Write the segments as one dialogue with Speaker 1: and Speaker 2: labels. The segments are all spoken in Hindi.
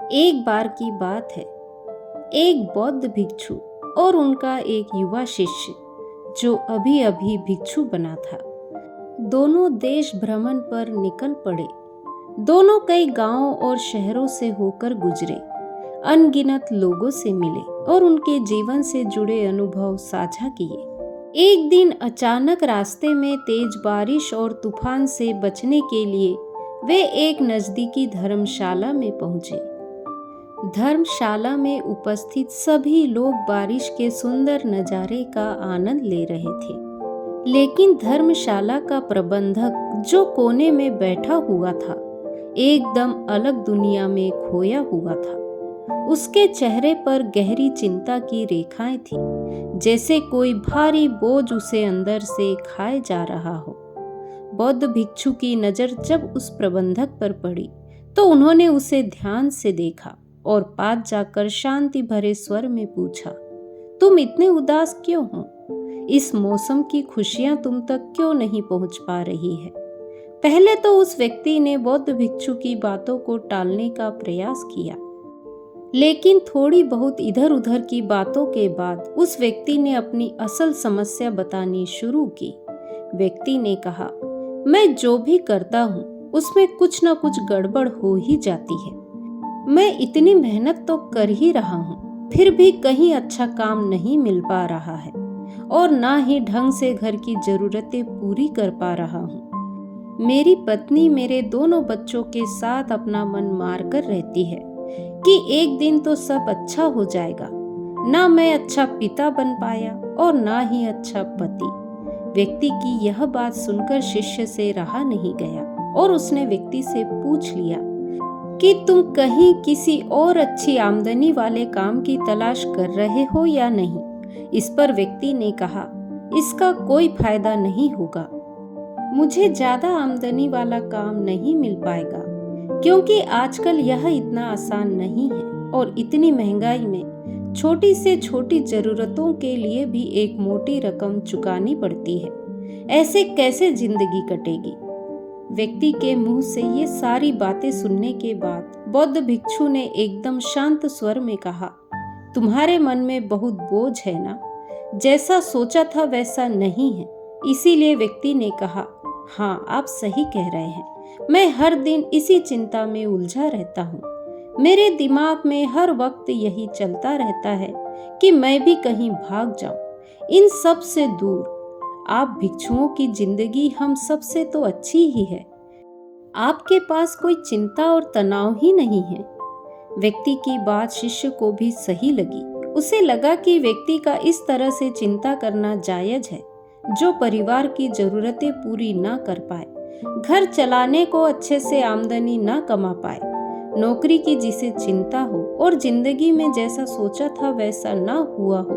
Speaker 1: एक बार की बात है। एक बौद्ध भिक्षु और उनका एक युवा शिष्य जो अभी अभी भिक्षु बना था, दोनों देश भ्रमण पर निकल पड़े। दोनों कई गांवों और शहरों से होकर गुजरे, अनगिनत लोगों से मिले और उनके जीवन से जुड़े अनुभव साझा किए। एक दिन अचानक रास्ते में तेज बारिश और तूफान से बचने के लिए वे एक नजदीकी धर्मशाला में पहुंचे। धर्मशाला में उपस्थित सभी लोग बारिश के सुंदर नज़ारे का आनंद ले रहे थे, लेकिन धर्मशाला का प्रबंधक जो कोने में बैठा हुआ था, एकदम अलग दुनिया में खोया हुआ था। उसके चेहरे पर गहरी चिंता की रेखाएं थीं, जैसे कोई भारी बोझ उसे अंदर से खाए जा रहा हो। बौद्ध भिक्षु की नज़र जब उस प्रबंधक पर पड़ी तो उन्होंने उसे ध्यान से देखा और पास जाकर शांति भरे स्वर में पूछा, तुम इतने उदास क्यों हो? इस मौसम की खुशियां तुम तक क्यों नहीं पहुंच पा रही है? पहले तो उस व्यक्ति ने बौद्ध भिक्षु की बातों को टालने का प्रयास किया, लेकिन थोड़ी बहुत इधर उधर की बातों के बाद उस व्यक्ति ने अपनी असल समस्या बतानी शुरू की। व्यक्ति ने कहा, मैं जो भी करता हूँ उसमें कुछ न कुछ गड़बड़ हो ही जाती है। मैं इतनी मेहनत तो कर ही रहा हूँ, फिर भी कहीं अच्छा काम नहीं मिल पा रहा है और ना ही ढंग से घर की जरूरतें पूरी कर पा रहा हूँ। मेरी पत्नी मेरे दोनों बच्चों के साथ अपना मन मार कर रहती है कि एक दिन तो सब अच्छा हो जाएगा। ना मैं अच्छा पिता बन पाया और ना ही अच्छा पति। व्यक्ति की यह बात सुनकर शिष्य से रहा नहीं गया और उसने व्यक्ति से पूछ लिया कि तुम कहीं किसी और अच्छी आमदनी वाले काम की तलाश कर रहे हो या नहीं? इस पर व्यक्ति ने कहा, इसका कोई फायदा नहीं होगा। मुझे ज्यादा आमदनी वाला काम नहीं मिल पाएगा, क्योंकि आजकल यह इतना आसान नहीं है और इतनी महंगाई में छोटी से छोटी जरूरतों के लिए भी एक मोटी रकम चुकानी पड़ती है। ऐसे कैसे जिंदगी कटेगी? व्यक्ति के मुंह से ये सारी बातें सुनने के बाद बौद्ध भिक्षु ने एकदम शांत स्वर में कहा, तुम्हारे मन में बहुत बोझ है ना? जैसा सोचा था वैसा नहीं है। इसीलिए व्यक्ति ने कहा, हाँ आप सही कह रहे हैं। मैं हर दिन इसी चिंता में उलझा रहता हूँ। मेरे दिमाग में हर वक्त यही चलता रहता है कि मैं भी कहीं भाग जाऊं इन सब से दूर। आप भिक्षुओं की जिंदगी हम सब से तो अच्छी ही है। आपके पास कोई चिंता और तनाव ही नहीं है। व्यक्ति की बात शिष्य को भी सही लगी। उसे लगा कि व्यक्ति का इस तरह से चिंता करना जायज है, जो परिवार की जरूरतें पूरी ना कर पाए, घर चलाने को अच्छे से आमदनी ना कमा पाए, नौकरी की जिसे चिंता हो और जिंदगी में जैसा सोचा था वैसा ना हुआ हो,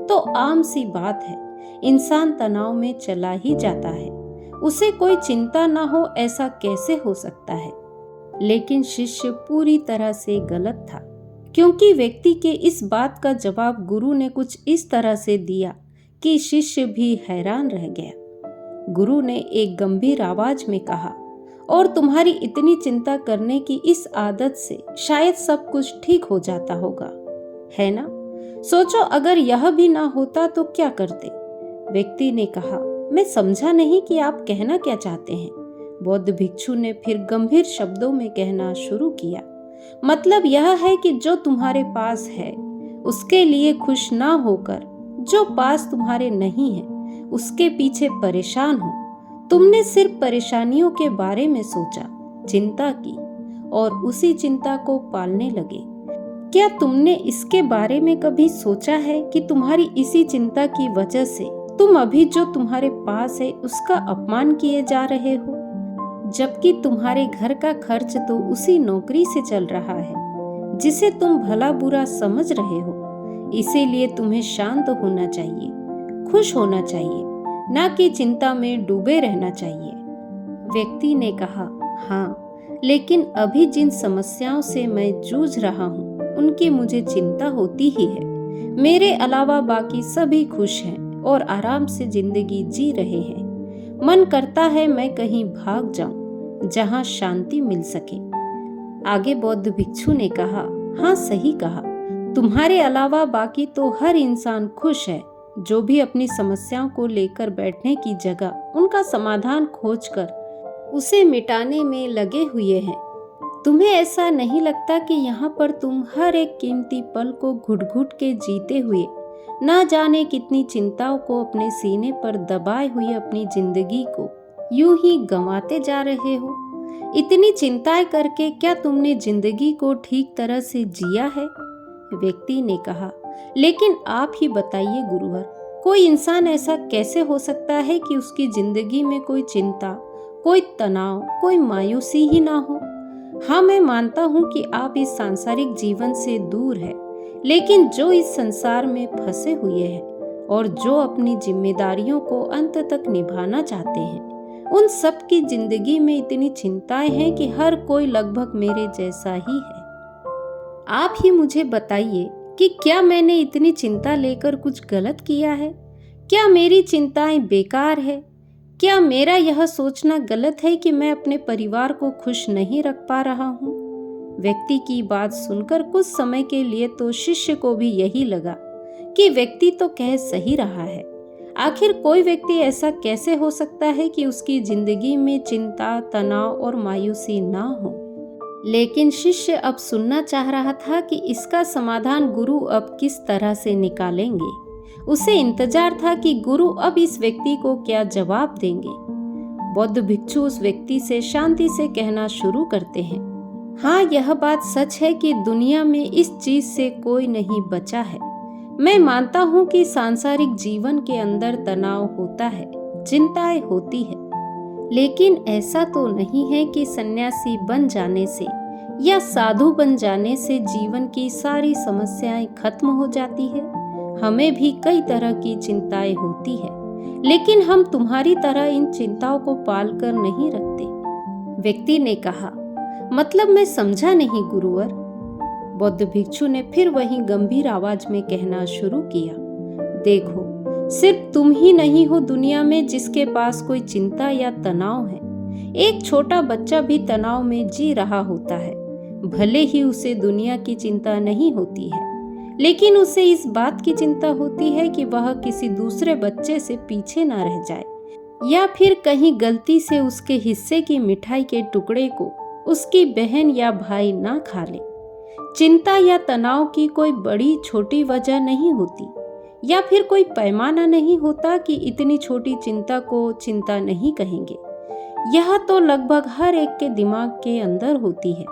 Speaker 1: तो आम सी बात है, इंसान तनाव में चला ही जाता है। उसे कोई चिंता ना हो ऐसा कैसे हो सकता है? लेकिन शिष्य पूरी तरह से गलत था, क्योंकि व्यक्ति के इस बात का जवाब गुरु ने कुछ इस तरह से दिया कि शिष्य भी हैरान रह गया। गुरु ने एक गंभीर आवाज में कहा, और तुम्हारी इतनी चिंता करने की इस आदत से शायद सब कुछ ठीक हो जाता होगा, है ना? सोचो अगर यह भी ना होता तो क्या करते? व्यक्ति ने कहा, मैं समझा नहीं कि आप कहना क्या चाहते हैं। बौद्ध भिक्षु ने फिर गंभीर शब्दों में कहना शुरू किया, मतलब यह है कि जो तुम्हारे पास है उसके लिए खुश ना होकर जो पास तुम्हारे नहीं है उसके पीछे परेशान हो। तुमने सिर्फ परेशानियों के बारे में सोचा, चिंता की और उसी चिंता को पालने लगे। क्या तुमने इसके बारे में कभी सोचा है कि तुम्हारी इसी चिंता की वजह से तुम अभी जो तुम्हारे पास है उसका अपमान किए जा रहे हो, जबकि तुम्हारे घर का खर्च तो उसी नौकरी से चल रहा है जिसे तुम भला बुरा समझ रहे हो। इसीलिए तुम्हें शांत होना चाहिए, खुश होना चाहिए, ना कि चिंता में डूबे रहना चाहिए। व्यक्ति ने कहा, हाँ, लेकिन अभी जिन समस्याओं से मैं जूझ रहा हूँ उनकी मुझे चिंता होती ही है। मेरे अलावा बाकी सभी खुश हैं और आराम से जिंदगी जी रहे हैं। मन करता है मैं कहीं भाग जाऊं जहां शांति मिल सके। आगे बौद्ध भिक्षु ने कहा, हाँ सही कहा, तुम्हारे अलावा बाकी तो हर इंसान खुश है जो भी अपनी समस्याओं को लेकर बैठने की जगह उनका समाधान खोजकर उसे मिटाने में लगे हुए हैं। तुम्हें ऐसा नहीं लगता कि यहाँ पर तुम हर एक कीमती पल को घुट-घुट के जीते हुए ना जाने कितनी चिंताओं को अपने सीने पर दबाए हुए अपनी जिंदगी को यूं ही गंवाते जा रहे हो? इतनी चिंताएं करके क्या तुमने जिंदगी को ठीक तरह से जिया है? व्यक्ति ने कहा, लेकिन आप ही बताइए गुरुवर, कोई इंसान ऐसा कैसे हो सकता है कि उसकी जिंदगी में कोई चिंता, कोई तनाव, कोई मायूसी ही ना हो? हाँ, मैं मानता हूँ कि आप इस सांसारिक जीवन से दूर है, लेकिन जो इस संसार में फंसे हुए हैं और जो अपनी जिम्मेदारियों को अंत तक निभाना चाहते हैं, उन सब की जिंदगी में इतनी चिंताएं हैं कि हर कोई लगभग मेरे जैसा ही है। आप ही मुझे बताइए कि क्या मैंने इतनी चिंता लेकर कुछ गलत किया है? क्या मेरी चिंताएं बेकार है? क्या मेरा यह सोचना गलत है कि मैं अपने परिवार को खुश नहीं रख पा रहा हूँ? व्यक्ति की बात सुनकर कुछ समय के लिए तो शिष्य को भी यही लगा कि व्यक्ति तो कह सही रहा है। आखिर कोई व्यक्ति ऐसा कैसे हो सकता है कि उसकी जिंदगी में चिंता, तनाव और मायूसी ना हो? लेकिन शिष्य अब सुनना चाह रहा था कि इसका समाधान गुरु अब किस तरह से निकालेंगे। उसे इंतजार था कि गुरु अब इस व्यक्ति को क्या जवाब देंगे। बौद्ध भिक्षु उस व्यक्ति से शांति से कहना शुरू करते हैं, हाँ, यह बात सच है कि दुनिया में इस चीज से कोई नहीं बचा है। मैं मानता हूँ कि सांसारिक जीवन के अंदर तनाव होता है, चिंताएं होती है, लेकिन ऐसा तो नहीं है कि सन्यासी बन जाने से या साधु बन जाने से जीवन की सारी समस्याएं खत्म हो जाती है। हमें भी कई तरह की चिंताएं होती है, लेकिन हम तुम्हारी तरह इन चिंताओं को पाल कर नहीं रखते। व्यक्ति ने कहा, मतलब मैं समझा नहीं गुरुवर। बौद्ध भिक्षु ने फिर वही गंभीर आवाज में कहना शुरू किया, देखो, सिर्फ तुम ही नहीं हो दुनिया में जिसके पास कोई चिंता या तनाव है। एक छोटा बच्चा भी तनाव में जी रहा होता है, भले ही उसे दुनिया की चिंता नहीं होती है, लेकिन उसे इस बात की चिंता होती है कि वह किसी दूसरे बच्चे से पीछे ना रह जाए या फिर कहीं गलती से उसके हिस्से की मिठाई के टुकड़े को उसकी बहन या भाई ना खा ले। चिंता या तनाव की कोई बड़ी छोटी वजह नहीं होती या फिर कोई पैमाना नहीं होता कि इतनी छोटी चिंता को चिंता नहीं कहेंगे। यह तो लगभग हर एक के दिमाग के अंदर होती है।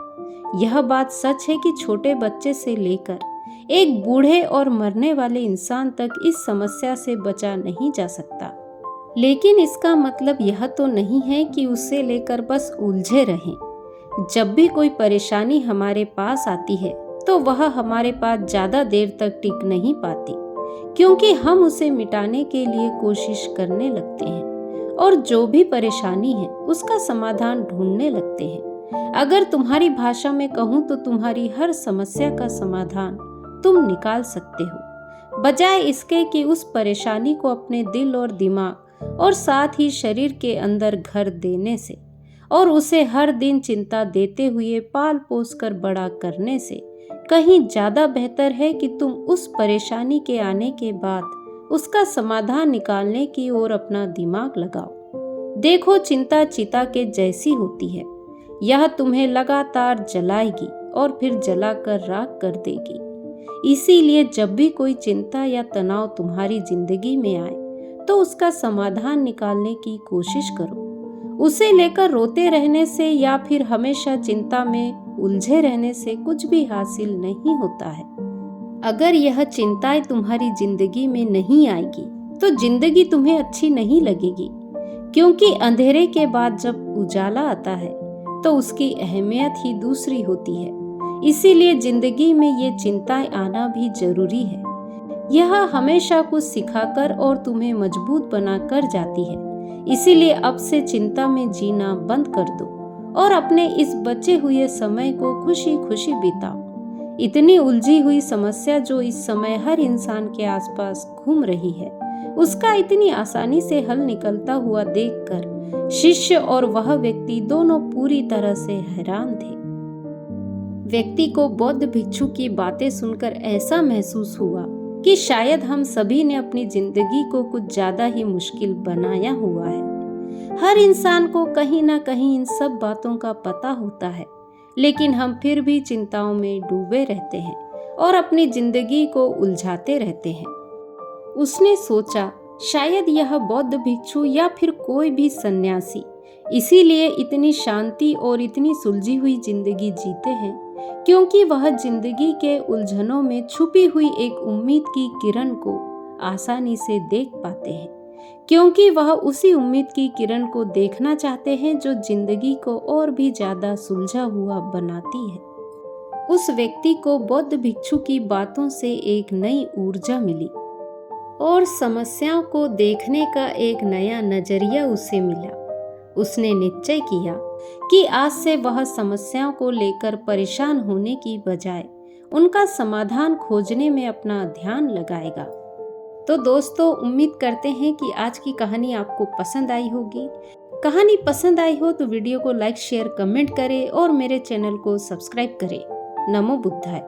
Speaker 1: यह बात सच है कि छोटे बच्चे से लेकर एक बूढ़े और मरने वाले इंसान तक इस समस्या से बचा नहीं जा सकता, लेकिन इसका मतलब यह तो नहीं है कि उसे लेकर बस उलझे रहें। जब भी कोई परेशानी हमारे पास आती है तो वह हमारे पास ज्यादा देर तक टिक नहीं पाती, क्योंकि हम उसे मिटाने के लिए कोशिश करने लगते हैं और जो भी परेशानी है उसका समाधान ढूंढने लगते हैं। अगर तुम्हारी भाषा में कहूँ तो तुम्हारी हर समस्या का समाधान तुम निकाल सकते हो, बजाय इसके कि उस परेशानी को अपने दिल और दिमाग और साथ ही शरीर के अंदर घर देने से और उसे हर दिन चिंता देते हुए पाल पोस कर बड़ा करने से कहीं ज्यादा बेहतर है कि तुम उस परेशानी के आने के बाद उसका समाधान निकालने की ओर अपना दिमाग लगाओ। देखो, चिंता चिता के जैसी होती है, यह तुम्हें लगातार जलाएगी और फिर जलाकर राख कर देगी। इसीलिए जब भी कोई चिंता या तनाव तुम्हारी जिंदगी में आए तो उसका समाधान निकालने की कोशिश करो। उसे लेकर रोते रहने से या फिर हमेशा चिंता में उलझे रहने से कुछ भी हासिल नहीं होता है। अगर यह चिंताएं तुम्हारी जिंदगी में नहीं आएगी तो जिंदगी तुम्हें अच्छी नहीं लगेगी, क्योंकि अंधेरे के बाद जब उजाला आता है तो उसकी अहमियत ही दूसरी होती है। इसीलिए जिंदगी में ये चिंताएं आना भी जरूरी है। यह हमेशा कुछ सिखाकर और तुम्हें मजबूत बना कर जाती है। इसीलिए अब से चिंता में जीना बंद कर दो और अपने इस बचे हुए समय को खुशी खुशी बिताओ। इतनी उलझी हुई समस्या जो इस समय हर इंसान के आसपास घूम रही है, उसका इतनी आसानी से हल निकलता हुआ देखकर शिष्य और वह व्यक्ति दोनों पूरी तरह से हैरान थे। व्यक्ति को बौद्ध भिक्षु की बातें सुनकर ऐसा महसूस हुआ कि शायद हम सभी ने अपनी जिंदगी को कुछ ज्यादा ही मुश्किल बनाया हुआ है। हर इंसान को कहीं ना कहीं इन सब बातों का पता होता है, लेकिन हम फिर भी चिंताओं में डूबे रहते हैं और अपनी जिंदगी को उलझाते रहते हैं। उसने सोचा शायद यह बौद्ध भिक्षु या फिर कोई भी सन्यासी इसीलिए इतनी शांति और इतनी सुलझी हुई जिंदगी जीते हैं क्योंकि वह जिंदगी के उलझनों में छुपी हुई एक उम्मीद की किरण को आसानी से देख पाते हैं, क्योंकि वह उसी उम्मीद की किरण को देखना चाहते हैं जो जिंदगी को और भी ज्यादा सुलझा हुआ बनाती है। उस व्यक्ति को बौद्ध भिक्षु की बातों से एक नई ऊर्जा मिली और समस्याओं को देखने का एक नया नजरिया उसे मिला। उसने निश्चय किया कि आज से वह समस्याओं को लेकर परेशान होने की बजाय उनका समाधान खोजने में अपना ध्यान लगाएगा। तो दोस्तों, उम्मीद करते हैं कि आज की कहानी आपको पसंद आई होगी। कहानी पसंद आई हो तो वीडियो को लाइक, शेयर, कमेंट करें और मेरे चैनल को सब्सक्राइब करें। नमो बुद्धाय।